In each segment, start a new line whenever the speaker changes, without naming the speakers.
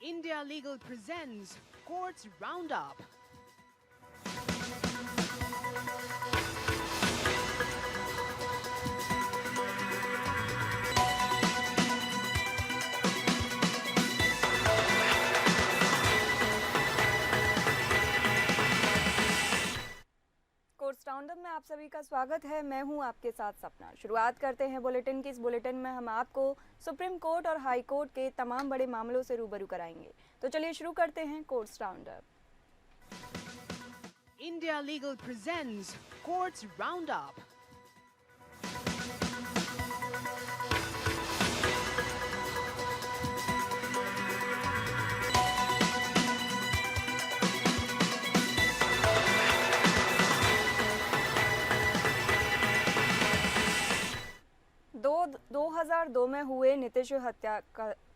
India Legal presents Courts Roundup.
Courts roundup में आप सभी का स्वागत है। मैं हूं आपके साथ सपना। शुरुआत करते हैं बुलेटिन की। इस बुलेटिन में हम आपको सुप्रीम कोर्ट और हाई कोर्ट के तमाम बड़े मामलों से रूबरू कराएंगे। तो चलिए शुरू करते हैं courts roundup.
India Legal presents Courts Roundup.
दो 2002 में हुए नीतीश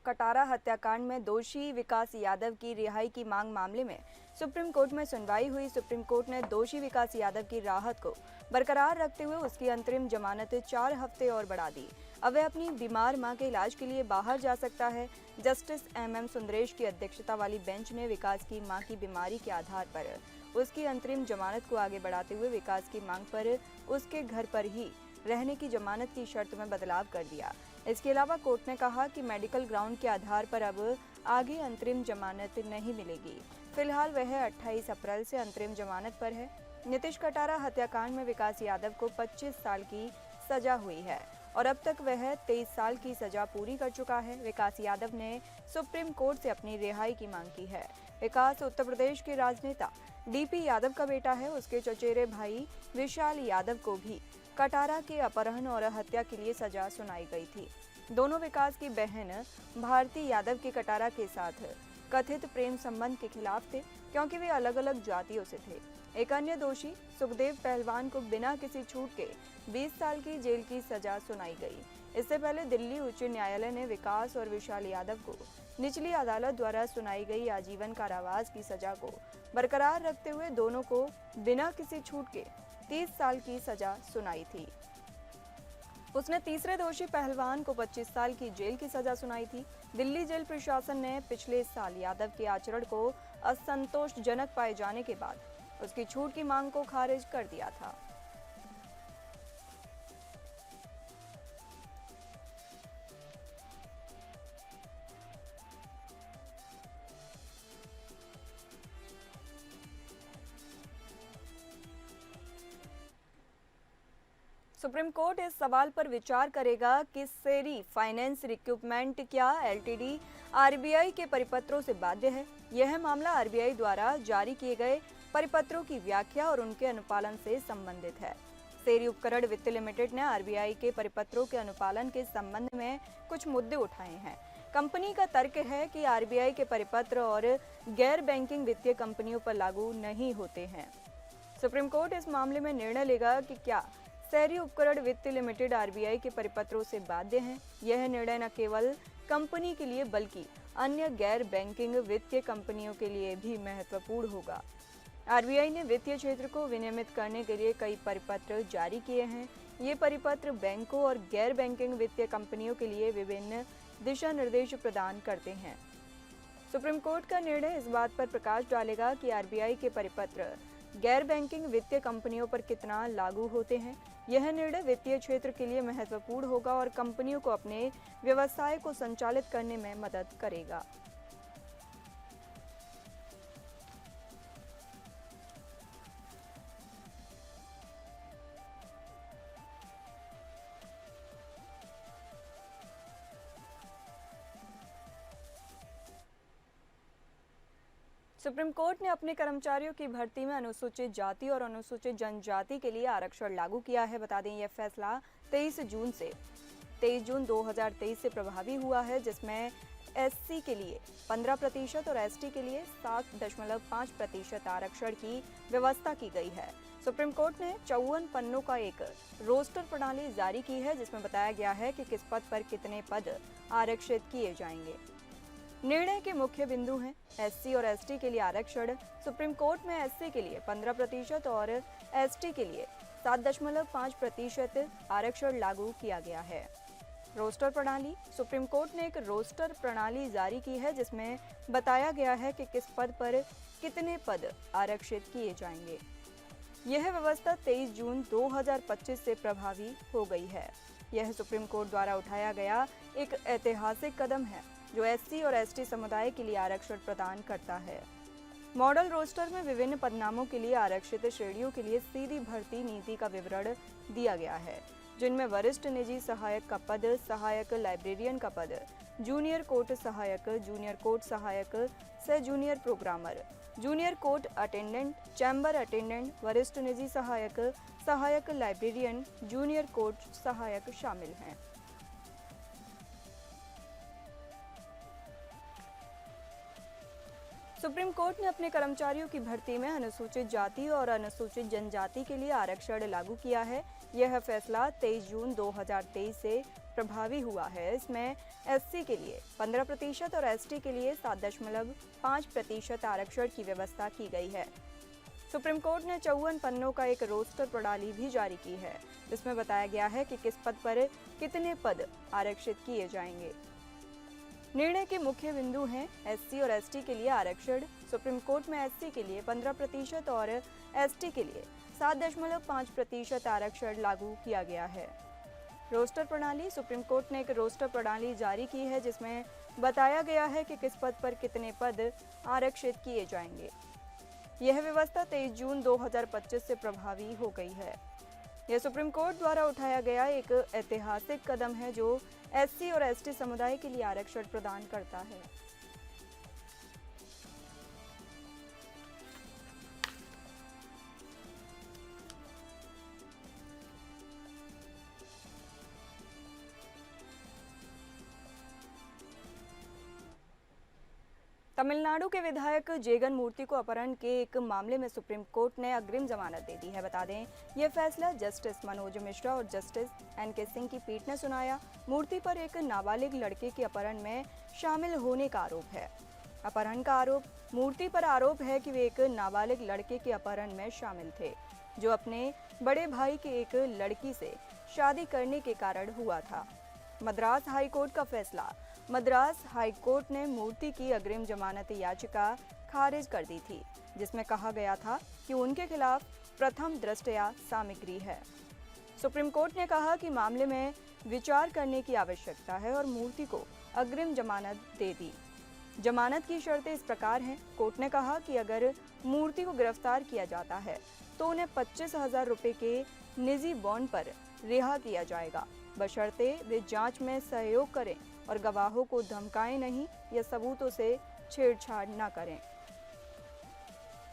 कटारा हत्याकांड में दोषी विकास यादव की रिहाई की मांग मामले में सुप्रीम कोर्ट में सुनवाई हुई। सुप्रीम कोर्ट ने दोषी विकास यादव की राहत को बरकरार रखते हुए उसकी अंतरिम जमानत 4 हफ्ते और बढ़ा दी। अब वह अपनी बीमार मां के इलाज के लिए बाहर जा सकता है। जस्टिस MM सुंदरेश की अध्यक्षता वाली बेंच ने विकास की मां की बीमारी के आधार पर उसकी अंतरिम जमानत को आगे बढ़ाते हुए विकास की मांग पर उसके घर पर ही रहने की जमानत की शर्त में बदलाव कर दिया। इसके अलावा कोर्ट ने कहा कि मेडिकल ग्राउंड के आधार पर अब आगे अंतरिम जमानत नहीं मिलेगी। फिलहाल वह 28 अप्रैल से अंतरिम जमानत पर है। नीतीश कटारा हत्याकांड में विकास यादव को 25 साल की सजा हुई है और अब तक वह 23 साल की सजा पूरी कर चुका है। विकास यादव ने सुप्रीम कोर्ट से अपनी रिहाई की मांग की है। विकास उत्तर प्रदेश के राजनेता DP यादव का बेटा है। उसके चचेरे भाई विशाल यादव को भी कटारा के अपहरण और हत्या के लिए सजा सुनाई गई थी। दोनों विकास की बहन भारती यादव के कटारा के साथ कथित प्रेम संबंध के खिलाफ थे, क्योंकि वे अलग अलग जातियों से थे। एक अन्य दोषी सुखदेव पहलवान को बिना किसी छूट के 20 साल की जेल की सजा सुनाई गई। इससे पहले दिल्ली उच्च न्यायालय ने विकास और विशाल यादव को निचली अदालत द्वारा सुनाई गई आजीवन कारावास की सजा को बरकरार रखते हुए दोनों को बिना किसी छूट के 30 साल की सजा सुनाई थी। उसने तीसरे दोषी पहलवान को 25 साल की जेल की सजा सुनाई थी। दिल्ली जेल प्रशासन ने पिछले साल यादव के आचरण को असंतोषजनक पाए जाने के बाद उसकी छूट की मांग को खारिज कर दिया था। सुप्रीम कोर्ट इस सवाल पर विचार करेगा कि सेरी फाइनेंस रिक्रूटमेंट क्या LTD RBI के परिपत्रों से बाध्य है। यह मामला RBI द्वारा जारी किए गए परिपत्रों की व्याख्या और उनके अनुपालन से संबंधित है। सेरी उपकरण वित्त लिमिटेड ने RBI के परिपत्रों के अनुपालन के संबंध में कुछ मुद्दे उठाए हैं। कंपनी का तर्क है कि RBI के परिपत्र और गैर बैंकिंग वित्तीय कंपनियों पर लागू नहीं होते हैं। सुप्रीम कोर्ट इस मामले में निर्णय लेगा कि क्या सेरी उपकरण वित्त लिमिटेड RBI के परिपत्रों से बाध्य हैं। यह निर्णय न केवल कंपनी के लिए बल्कि अन्य गैर बैंकिंग वित्तीय कंपनियों के लिए भी महत्वपूर्ण होगा। RBI ने वित्तीय क्षेत्र को विनियमित करने के लिए कई परिपत्र जारी किए हैं। ये परिपत्र बैंकों और गैर बैंकिंग वित्तीय कंपनियों के लिए विभिन्न दिशा निर्देश प्रदान करते हैं। सुप्रीम कोर्ट का निर्णय इस बात पर प्रकाश डालेगा कि RBI के परिपत्र गैर बैंकिंग वित्तीय कंपनियों पर कितना लागू होते हैं। यह निर्णय वित्तीय क्षेत्र के लिए महत्वपूर्ण होगा और कंपनियों को अपने व्यवसाय को संचालित करने में मदद करेगा। सुप्रीम कोर्ट ने अपने कर्मचारियों की भर्ती में अनुसूचित जाति और अनुसूचित जनजाति के लिए आरक्षण लागू किया है। बता दें, यह फैसला 23 जून 2023 से प्रभावी हुआ है, जिसमें SC के लिए 15% और ST के लिए 7.5% आरक्षण की व्यवस्था की गई है। सुप्रीम कोर्ट ने 54 पन्नों का एक रोस्टर प्रणाली जारी की है, जिसमें बताया गया है कि किस पद पर कितने पद आरक्षित किए जाएंगे। निर्णय के मुख्य बिंदु हैं SC और ST के लिए आरक्षण। सुप्रीम कोर्ट में SC के लिए 15% और ST के लिए 7.5% आरक्षण लागू किया गया है। रोस्टर प्रणाली। सुप्रीम कोर्ट ने एक रोस्टर प्रणाली जारी की है जिसमें बताया गया है कि किस पद पर कितने पद आरक्षित किए जाएंगे। यह व्यवस्था 23 जून 2025 से प्रभावी हो गई है। यह सुप्रीम कोर्ट द्वारा उठाया गया एक ऐतिहासिक कदम है जो एससी और एसटी समुदाय के लिए आरक्षण प्रदान करता है। मॉडल रोस्टर में विभिन्न पदनामों के लिए आरक्षित श्रेणियों के लिए सीधी भर्ती नीति का विवरण दिया गया है, जिनमें वरिष्ठ निजी सहायक का पद, सहायक लाइब्रेरियन का पद, जूनियर कोर्ट सहायक, जूनियर कोर्ट सहायक, सह junior programmer, junior court attendant, chamber attendant, वरिष्ठ निजी सहायक, सहायक लाइब्रेरियन, जूनियर कोर्ट सहायक शामिल हैं। सुप्रीम कोर्ट ने अपने कर्मचारियों की भर्ती में अनुसूचित जाति और अनुसूचित जनजाति के लिए आरक्षण लागू किया है। यह फैसला 23 जून 2023 से प्रभावी हुआ है। इसमें एससी के लिए 15% और एसटी के लिए 7.5% आरक्षण की व्यवस्था की गई है। सुप्रीम कोर्ट ने 54 पन्नों का एक रोस्टर प्रणाली भी जारी की है, जिसमें बताया गया है कि किस पद पर कितने पद आरक्षित किए जाएंगे। निर्णय के मुख्य बिंदु हैं एससी और एसटी के लिए आरक्षण। सुप्रीम कोर्ट में एससी के लिए 15% और एसटी के लिए 7.5% आरक्षण लागू किया गया है। रोस्टर प्रणाली। सुप्रीम कोर्ट ने एक रोस्टर प्रणाली जारी की है जिसमें बताया गया है कि किस पद पर कितने पद आरक्षित किए जाएंगे। यह व्यवस्था 23 जून 2025 से प्रभावी हो गई है। यह सुप्रीम कोर्ट द्वारा उठाया गया एक ऐतिहासिक कदम है जो एससी और एसटी समुदाय के लिए आरक्षण प्रदान करता है। तमिलनाडु के विधायक जेगन मूर्ति को अपहरण के एक मामले में सुप्रीम कोर्ट ने अग्रिम जमानत दे दी है। बता दें, यह फैसला जस्टिस मनोज मिश्रा और जस्टिस एनके सिंह की पीठ ने सुनाया। मूर्ति पर एक नाबालिग लड़के के अपहरण में शामिल होने का आरोप है। अपहरण का आरोप। मूर्ति पर आरोप है कि वे एक नाबालिग लड़के के अपहरण में शामिल थे, जो अपने बड़े भाई के एक लड़की से शादी करने के कारण हुआ था। मद्रास हाईकोर्ट का फैसला। मद्रास हाईकोर्ट ने मूर्ति की अग्रिम जमानत याचिका खारिज कर दी थी, जिसमें कहा गया था कि उनके खिलाफ प्रथम दृष्टया सामग्री है। सुप्रीम कोर्ट ने कहा कि मामले में विचार करने की आवश्यकता है और मूर्ति को अग्रिम जमानत दे दी। जमानत की शर्तें इस प्रकार हैं। कोर्ट ने कहा कि अगर मूर्ति को गिरफ्तार किया जाता है तो उन्हें 25,000 रुपये के निजी बॉन्ड पर रिहा किया जाएगा, बशर्ते वे जांच में सहयोग करें और गवाहों को धमकाएं नहीं या सबूतों से छेड़छाड़ न करें।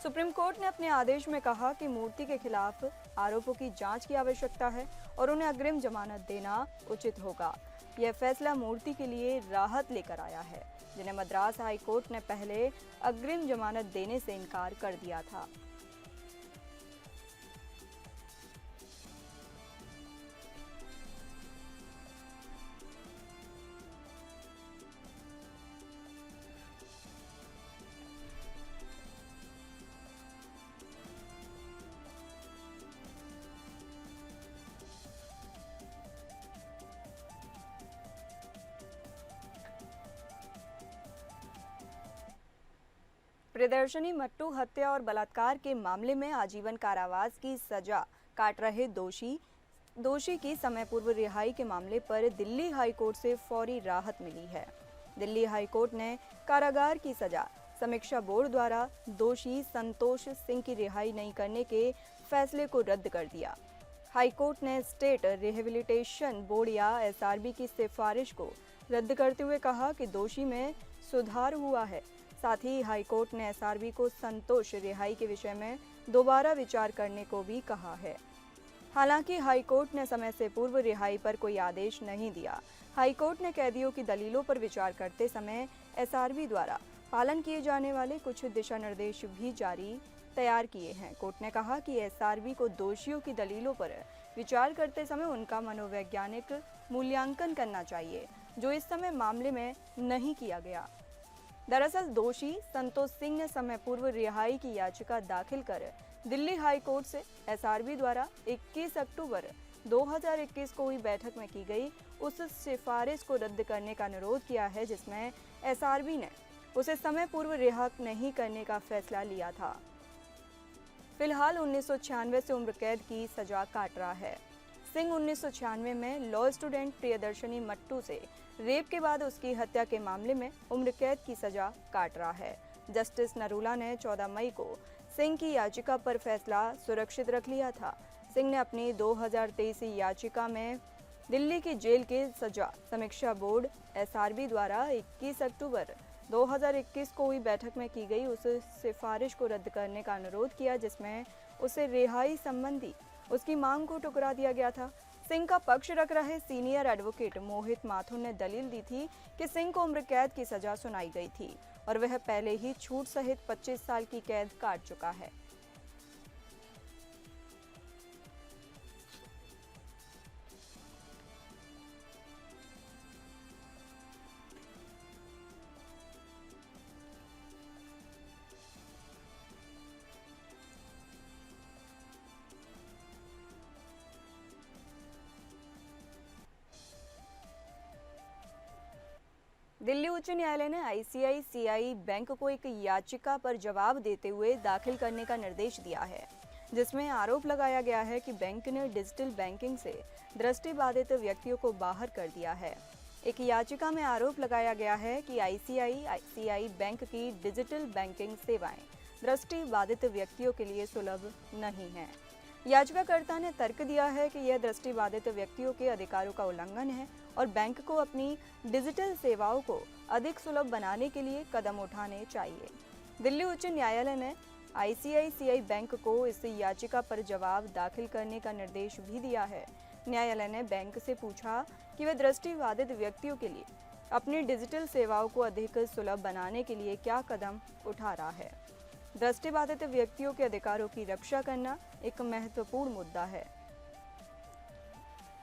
सुप्रीम कोर्ट ने अपने आदेश में कहा कि मूर्ति के खिलाफ आरोपों की जांच की आवश्यकता है और उन्हें अग्रिम जमानत देना उचित होगा। यह फैसला मूर्ति के लिए राहत लेकर आया है, जिन्हें मद्रास हाई कोर्ट ने पहले अग्रिम जमानत देने से इनकार कर दिया था। प्रियदर्शनी मट्टू हत्या और बलात्कार के मामले में आजीवन कारावास की सजा काट रहे दोषी की समय पूर्व रिहाई के मामले पर दिल्ली हाई कोर्ट से फौरी राहत मिली है। दिल्ली हाई कोर्ट ने कारागार की सजा समीक्षा बोर्ड द्वारा दोषी संतोष सिंह की रिहाई नहीं करने के फैसले को रद्द कर दिया। हाई कोर्ट ने स्टेट रिहेबिलिटेशन बोर्ड या एसआरबी की सिफारिश को रद्द करते हुए कहा कि दोषी में सुधार हुआ है। साथ ही हाई कोर्ट ने एसआरबी को संतोष रिहाई के विषय में दोबारा विचार करने को भी कहा है। हालांकि हाई कोर्ट ने समय से पूर्व रिहाई पर कोई आदेश नहीं दिया। हाई कोर्ट ने कैदियों की दलीलों पर विचार करते समय एसआरबी द्वारा पालन किए जाने वाले कुछ दिशा निर्देश भी तैयार किए हैं। कोर्ट ने कहा कि एसआरबी को दोषियों की दलीलों पर विचार करते समय उनका मनोवैज्ञानिक मूल्यांकन करना चाहिए, जो इस समय मामले में नहीं किया गया। दरअसल दोषी संतोष सिंह ने समय पूर्व रिहाई की याचिका दाखिल कर दिल्ली हाई कोर्ट से एसआरबी द्वारा 21 अक्टूबर 2021 को हुई बैठक में की गई उस सिफारिश को रद्द करने का अनुरोध किया है जिसमें एसआरबी ने उसे समय पूर्व रिहा नहीं करने का फैसला लिया था। फिलहाल 1996 से उम्र कैद की सजा काट रहा है। सिंह 1996 में लॉ स्टूडेंट प्रियदर्शनी मट्टू से रेप के बाद उसकी हत्या के मामले में उम्र कैद की सजा काट रहा है। जस्टिस नरूला ने 14 मई को सिंह की याचिका पर फैसला सुरक्षित रख लिया था। सिंह ने अपनी 2023 याचिका में दिल्ली की जेल के सजा समीक्षा बोर्ड एसआरबी द्वारा 21 अक्टूबर 2021 को हुई बैठक में की गई उस सिफारिश को रद्द करने का अनुरोध किया जिसमें उसे रिहाई संबंधी उसकी मांग को ठुकरा दिया गया था। सिंह का पक्ष रख रहे सीनियर एडवोकेट मोहित माथुर ने दलील दी थी कि सिंह को उम्र कैद की सजा सुनाई गई थी और वह पहले ही छूट सहित 25 साल की कैद काट चुका है। दिल्ली उच्च न्यायालय ने आईसीआईसीआई बैंक को एक याचिका पर जवाब देते हुए दाखिल करने का निर्देश दिया है जिसमें आरोप लगाया गया है कि बैंक ने डिजिटल बैंकिंग से दृष्टिबाधित व्यक्तियों को बाहर कर दिया है। एक याचिका में आरोप लगाया गया है कि आईसीआईसीआई बैंक की डिजिटल बैंकिंग सेवाएं दृष्टिबाधित व्यक्तियों के लिए सुलभ नहीं हैं। याचिकाकर्ता ने तर्क दिया है कि यह दृष्टिबाधित व्यक्तियों के अधिकारों का उल्लंघन है और बैंक को अपनी डिजिटल सेवाओं को अधिक सुलभ बनाने के लिए कदम उठाने चाहिए। दिल्ली उच्च न्यायालय ने आईसीआईसीआई बैंक को इस याचिका पर जवाब दाखिल करने का निर्देश भी दिया है। न्यायालय ने बैंक से पूछा कि वह दृष्टिबाधित व्यक्तियों के लिए अपनी डिजिटल सेवाओं को अधिक सुलभ बनाने के लिए क्या कदम उठा रहा है। दृष्टिबाधित व्यक्तियों के अधिकारों की रक्षा करना एक महत्वपूर्ण मुद्दा है।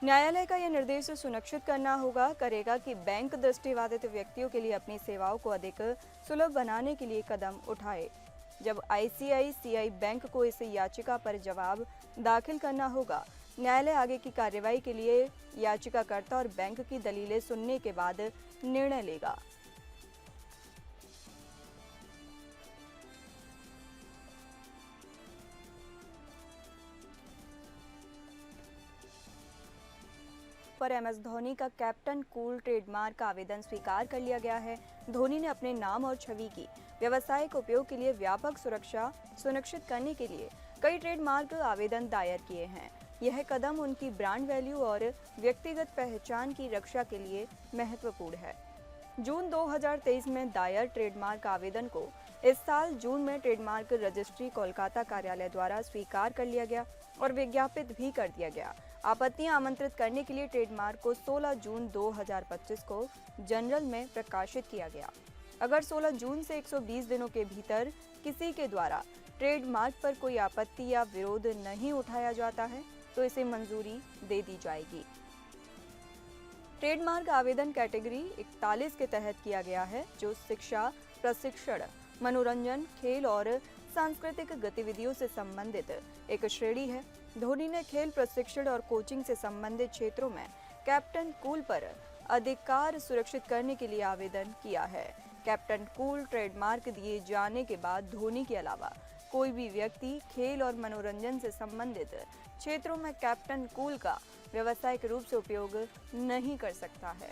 न्यायालय का यह निर्देश सुनिश्चित करेगा कि बैंक दृष्टिबाधित व्यक्तियों के लिए अपनी सेवाओं को अधिक सुलभ बनाने के लिए कदम उठाए। जब आईसीआईसीआई बैंक को इस याचिका पर जवाब दाखिल करना होगा, न्यायालय आगे की कार्रवाई के लिए याचिकाकर्ता और बैंक की दलीलें सुनने के बाद निर्णय लेगा। पर एमएस धोनी का कैप्टन कूल ट्रेडमार्क का आवेदन स्वीकार कर लिया गया है। धोनी ने अपने नाम और छवि की व्यावसायिक उपयोग के लिए व्यापक सुरक्षा सुनिश्चित करने के लिए कई ट्रेडमार्क आवेदन दायर किए हैं। यह कदम उनकी ब्रांड वैल्यू और व्यक्तिगत पहचान की रक्षा के लिए महत्वपूर्ण है। जून 2023 में दायर ट्रेडमार्क आवेदन को इस साल जून में ट्रेडमार्क रजिस्ट्री कोलकाता कार्यालय द्वारा स्वीकार कर लिया गया और विज्ञापित भी कर दिया गया। आपत्तियां आमंत्रित करने के लिए ट्रेडमार्क को 16 जून 2025 को जनरल में प्रकाशित किया गया। अगर 16 जून से 120 दिनों के भीतर किसी के द्वारा ट्रेडमार्क पर कोई आपत्ति या विरोध नहीं उठाया जाता है तो इसे मंजूरी दे दी जाएगी। ट्रेडमार्क आवेदन कैटेगरी 41 के तहत किया गया है, जो शिक्षा, प्रशिक्षण, मनोरंजन, खेल और सांस्कृतिक गतिविधियों से संबंधित एक श्रेणी है। धोनी ने खेल, प्रशिक्षण और कोचिंग से संबंधित क्षेत्रों में कैप्टन कूल पर अधिकार सुरक्षित करने के लिए आवेदन किया है। कैप्टन कूल ट्रेडमार्क दिए जाने के बाद धोनी के अलावा कोई भी व्यक्ति खेल और मनोरंजन से संबंधित क्षेत्रों में कैप्टन कूल का व्यावसायिक रूप से उपयोग नहीं कर सकता है।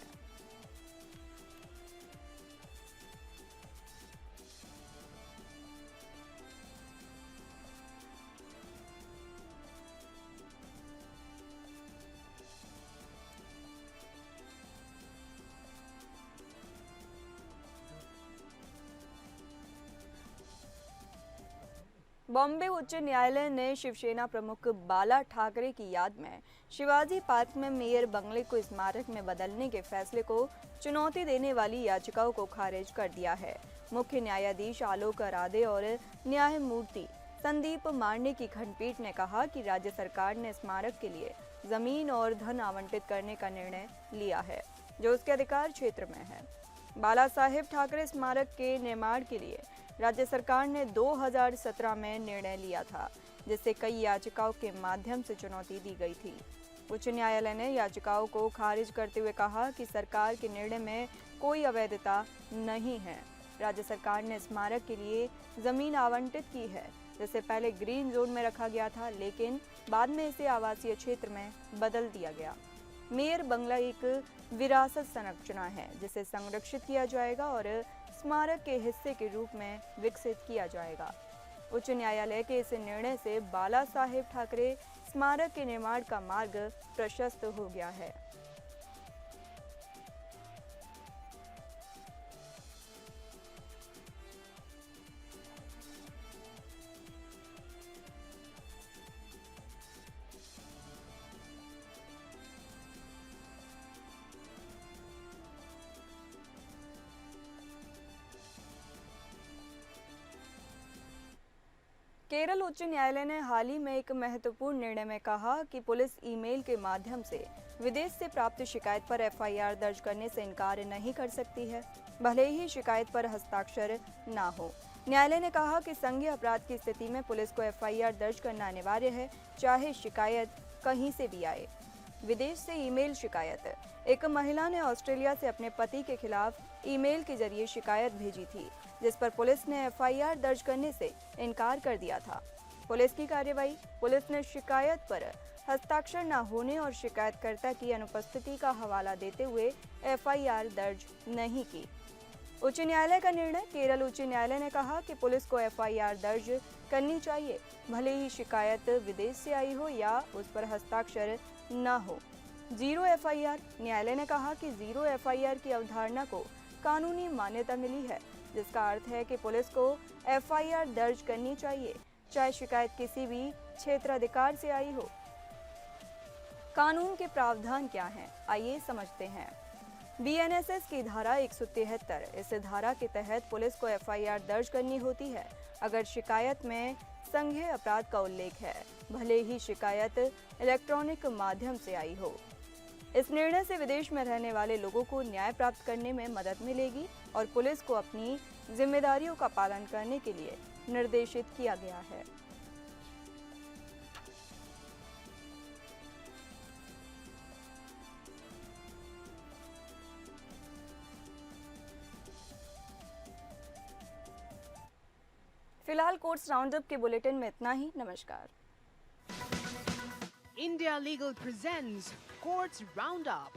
बॉम्बे उच्च न्यायालय ने शिवसेना प्रमुख बाला ठाकरे की याद में शिवाजी पार्क में मेयर बंगले को स्मारक में बदलने के फैसले को चुनौती देने वाली याचिकाओं को खारिज कर दिया है। मुख्य न्यायाधीश आलोक अराधे और न्यायमूर्ति संदीप मार्ने की खंडपीठ ने कहा कि राज्य सरकार ने स्मारक के लिए जमीन और धन आवंटित करने का निर्णय लिया है, जो उसके अधिकार क्षेत्र में है। बाला साहेब ठाकरे स्मारक के निर्माण के लिए राज्य सरकार ने 2017 में निर्णय लिया था, जिससे कई याचिकाओं के माध्यम से चुनौती दी गई थी। उच्च न्यायालय ने याचिकाओं को खारिज करते हुए कहा कि सरकार के निर्णय में कोई अवैधता नहीं है। राज्य सरकार ने स्मारक के लिए जमीन आवंटित की है, जिसे पहले ग्रीन जोन में रखा गया था, लेकिन बाद में इसे आवासीय क्षेत्र में बदल दिया गया। मेयर बंगला एक विरासत संरचना है जिसे संरक्षित किया जाएगा और स्मारक के हिस्से के रूप में विकसित किया जाएगा। उच्च न्यायालय के इस निर्णय से बाला साहेब ठाकरे स्मारक के निर्माण का मार्ग प्रशस्त हो गया है। केरल उच्च न्यायालय ने हाल ही में एक महत्वपूर्ण निर्णय में कहा कि पुलिस ईमेल के माध्यम से विदेश से प्राप्त शिकायत पर एफआईआर दर्ज करने से इनकार नहीं कर सकती है, भले ही शिकायत पर हस्ताक्षर ना हो। न्यायालय ने कहा कि संज्ञेय अपराध की स्थिति में पुलिस को एफआईआर दर्ज करना अनिवार्य है, चाहे शिकायत कहीं से भी आए। विदेश से ईमेल शिकायत। एक महिला ने ऑस्ट्रेलिया से अपने पति के खिलाफ ईमेल के जरिए शिकायत भेजी थी, जिस पर पुलिस ने एफआईआर दर्ज करने से इनकार कर दिया था। पुलिस की कार्रवाई। पुलिस ने शिकायत पर हस्ताक्षर न होने और शिकायतकर्ता की अनुपस्थिति का हवाला देते हुए एफआईआर दर्ज नहीं की। उच्च न्यायालय का निर्णय। केरल उच्च न्यायालय ने कहा कि पुलिस को एफआईआर दर्ज करनी चाहिए, भले ही शिकायत विदेश से आई हो या उस पर हस्ताक्षर न हो। Zero FIR. न्यायालय ने कहा कि जीरो एफआईआर की अवधारणा को कानूनी मान्यता मिली है, जिसका अर्थ है कि पुलिस को एफआईआर दर्ज करनी चाहिए, चाहे शिकायत किसी भी क्षेत्राधिकार से आई हो। कानून के प्रावधान क्या हैं? आइए समझते हैं। बीएनएसएस की धारा 173। इस धारा के तहत पुलिस को एफआईआर दर्ज करनी होती है अगर शिकायत में संज्ञेय अपराध का उल्लेख है, भले ही शिकायत इलेक्ट्रॉनिक माध्यम से आई हो। इस निर्णय से विदेश में रहने वाले लोगों को न्याय प्राप्त करने में मदद मिलेगी और पुलिस को अपनी जिम्मेदारियों का पालन करने के लिए निर्देशित किया गया है। फिलहाल कोर्ट्स राउंडअप के बुलेटिन में इतना ही। नमस्कार।
India Legal presents Courts Roundup.